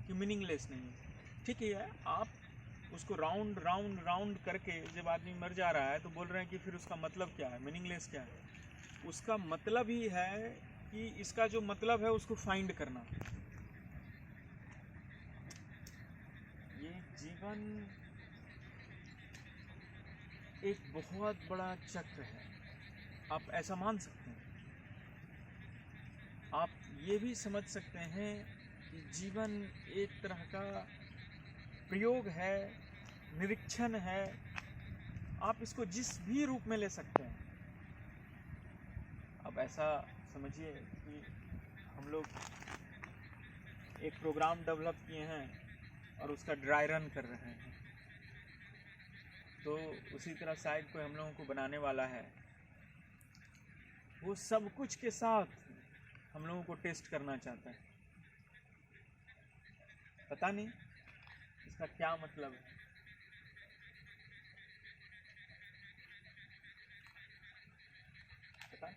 कि मीनिंगलेस नहीं है। ठीक है, आप उसको राउंड राउंड राउंड करके जब आदमी मर जा रहा है तो बोल रहे हैं कि फिर उसका मतलब क्या है, मीनिंगलेस क्या है। उसका मतलब ही है कि इसका जो मतलब है उसको फाइंड करना। ये जीवन एक बहुत बड़ा चक्र है, आप ऐसा मान सकते हैं। आप ये भी समझ सकते हैं कि जीवन एक तरह का प्रयोग है, निरीक्षण है। आप इसको जिस भी रूप में ले सकते हैं। अब ऐसा समझिए कि हम लोग एक प्रोग्राम डेवलप किए हैं और उसका ड्राई रन कर रहे हैं, तो उसी तरह शायद कोई हम लोगों को बनाने वाला है, वो सब कुछ के साथ हम लोगों को टेस्ट करना चाहता है। पता नहीं इसका क्या मतलब है। पता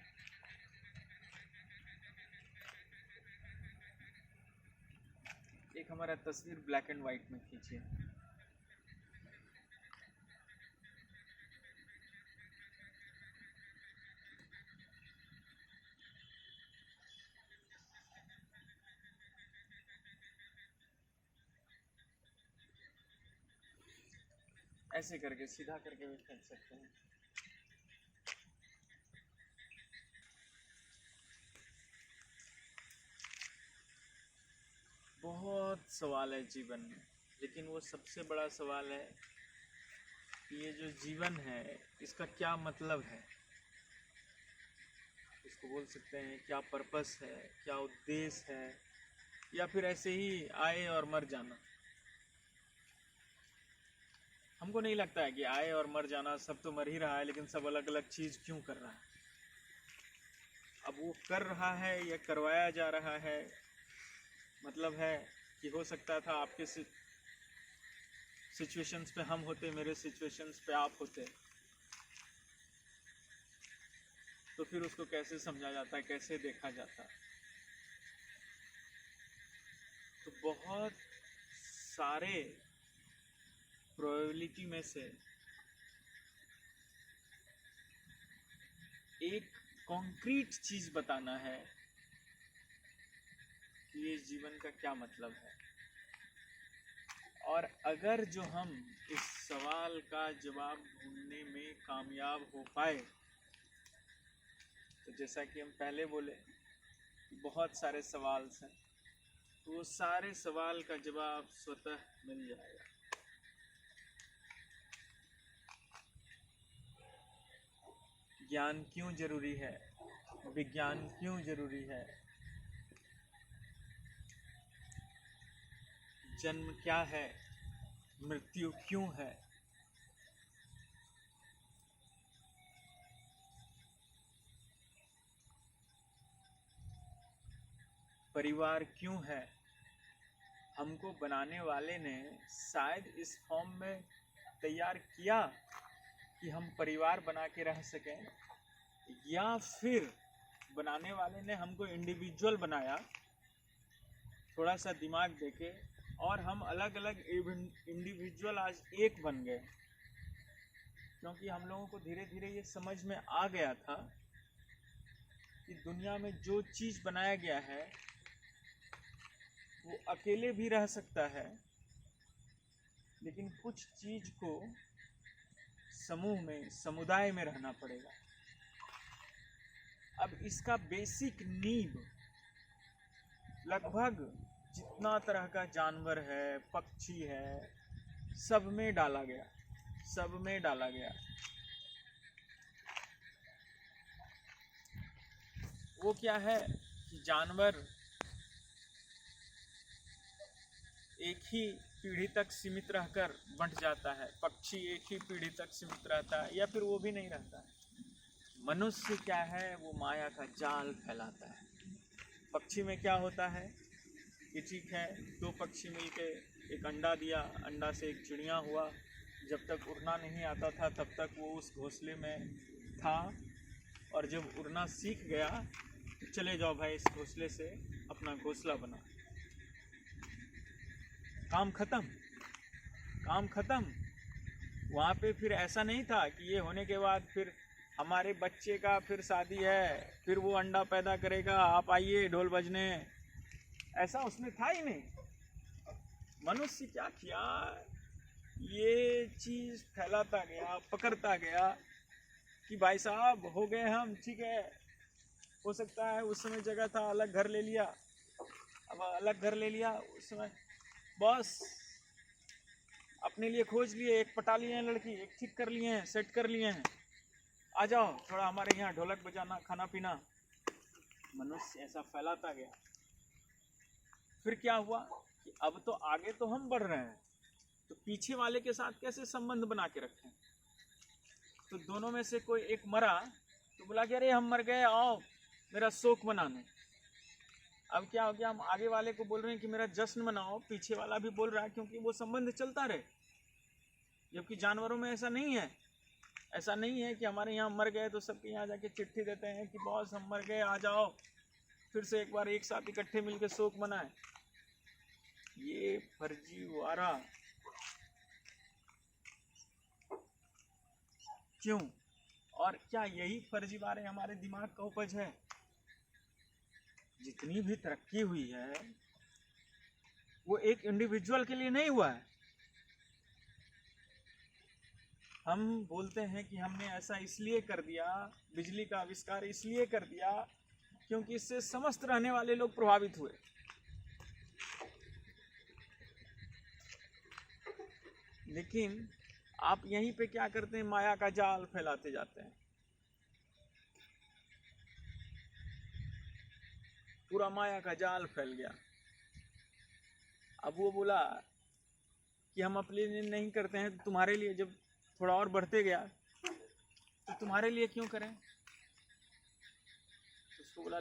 एक हमारा तस्वीर ब्लैक एंड वाइट में खींचिए। ऐसे करके सीधा करके भी खींच सकते हैं। बहुत सवाल है जीवन में, लेकिन वो सबसे बड़ा सवाल है कि ये जो जीवन है इसका क्या मतलब है। इसको बोल सकते हैं क्या पर्पस है, क्या उद्देश्य है, या फिर ऐसे ही आए और मर जाना। हमको नहीं लगता है कि आए और मर जाना, सब तो मर ही रहा है, लेकिन सब अलग अलग चीज़ क्यों कर रहा है। अब वो कर रहा है या करवाया जा रहा है, मतलब है कि हो सकता था आपके सिचुएशंस पे हम होते, मेरे सिचुएशंस पे आप होते, तो फिर उसको कैसे समझा जाता है, कैसे देखा जाता। तो बहुत सारे प्रोबेबिलिटी में से एक कॉन्क्रीट चीज बताना है कि ये जीवन का क्या मतलब है। और अगर जो हम इस सवाल का जवाब ढूंढने में कामयाब हो पाए, तो जैसा कि हम पहले बोले बहुत सारे सवाल हैं, तो वो सारे सवाल का जवाब स्वतः मिल जाएगा। ज्ञान क्यों जरूरी है, विज्ञान क्यों जरूरी है, जन्म क्या है, मृत्यु क्यों है, परिवार क्यों है। हमको बनाने वाले ने शायद इस फॉर्म में तैयार किया कि हम परिवार बना के रह सकें, या फिर बनाने वाले ने हमको इंडिविजुअल बनाया थोड़ा सा दिमाग देके, और हम अलग अलग इंडिविजुअल आज एक बन गए। क्योंकि हम लोगों को धीरे धीरे ये समझ में आ गया था कि दुनिया में जो चीज़ बनाया गया है वो अकेले भी रह सकता है, लेकिन कुछ चीज़ को समूह में, समुदाय में रहना पड़ेगा। अब इसका बेसिक नींव लगभग जितना तरह का जानवर है, पक्षी है, सब में डाला गया, सब में डाला गया। वो क्या है कि जानवर एक ही पीढ़ी तक सीमित रहकर बंट जाता है, पक्षी एक ही पीढ़ी तक सीमित रहता है, या फिर वो भी नहीं रहता है। मनुष्य क्या है, वो माया का जाल फैलाता है। पक्षी में क्या होता है कि ठीक है, दो पक्षी मिलके एक अंडा दिया, अंडा से एक चिड़िया हुआ। जब तक उड़ना नहीं आता था तब तक वो उस घोंसले में था, और जब उड़ना सीख गया तो चले जाओ भाई, इस घोंसले से अपना घोंसला बना। काम खत्म, काम खत्म। वहाँ पे फिर ऐसा नहीं था कि ये होने के बाद फिर हमारे बच्चे का फिर शादी है, फिर वो अंडा पैदा करेगा, आप आइए ढोल बजने, ऐसा उसमें था ही नहीं। मनुष्य क्या किया, ये चीज़ फैलाता गया, पकड़ता गया कि भाई साहब हो गए हम, ठीक है, हो सकता है उस समय जगह था, अलग घर ले लिया, अब अलग घर ले लिया, उस समय बस अपने लिए खोज लिए, एक पटा लिए हैं लड़की, एक ठीक कर लिए हैं, सेट कर लिए हैं, आ जाओ थोड़ा हमारे यहाँ ढोलक बजाना, खाना पीना। मनुष्य ऐसा फैलाता गया। फिर क्या हुआ कि अब तो आगे तो हम बढ़ रहे हैं, तो पीछे वाले के साथ कैसे संबंध बना के रखें। तो दोनों में से कोई एक मरा तो बोला कि अरे हम मर गए, आओ मेरा शोक मनाने। अब क्या हो गया, हम आगे वाले को बोल रहे हैं कि मेरा जश्न मनाओ, पीछे वाला भी बोल रहा है, क्योंकि वो संबंध चलता रहे। जबकि जानवरों में ऐसा नहीं है। ऐसा नहीं है कि हमारे यहाँ मर गए तो सबके यहाँ जाके चिट्ठी देते हैं कि बॉस हम मर गए, आ जाओ फिर से एक बार एक साथ इकट्ठे मिलकर शोक मनाएं। ये फर्जीवाड़ा क्यों? और क्या यही फर्जीवाड़े हमारे दिमाग का उपज है? जितनी भी तरक्की हुई है वो एक इंडिविजुअल के लिए नहीं हुआ है। हम बोलते हैं कि हमने ऐसा इसलिए कर दिया, बिजली का आविष्कार इसलिए कर दिया क्योंकि इससे समस्त रहने वाले लोग प्रभावित हुए। लेकिन आप यहीं पे क्या करते हैं, माया का जाल फैलाते जाते हैं। पूरा माया का जाल फैल गया। अब वो बोला कि हम अपने लिए नहीं करते हैं, तो तुम्हारे लिए जब थोड़ा और बढ़ते गया तो तुम्हारे लिए क्यों करें। तो उसको बोला